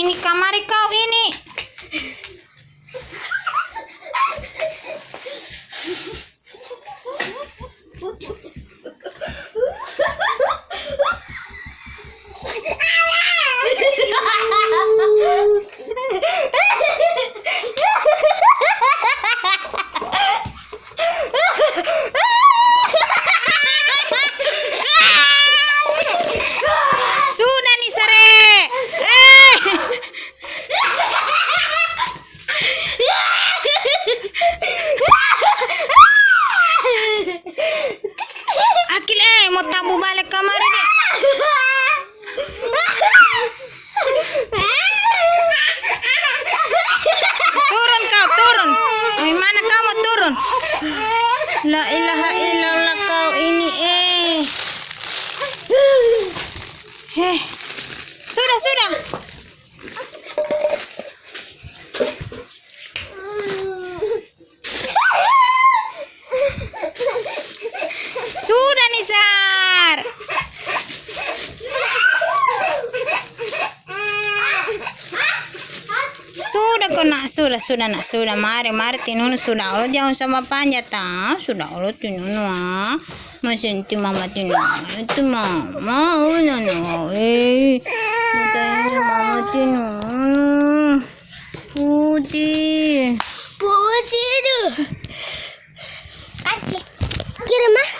ini kamar kau ini. Sudah nih Sare. Akil mau tabu balik kamar ini. Turun kau, turun. Mana kamu turun? La ilaha illallah kau ini Sudah. Sudah Nisar. Sudah kau nak, sudah. Mari tinunu sudah. Allah jangan sama panjat sudah Allah tinunu masih mama tinunu itu mama matanya mama tinunu putih itu kacik kira mah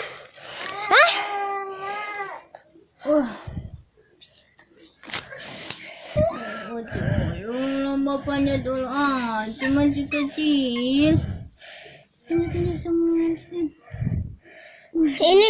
bapaknya dulu itu masih kecil. Sini. Ini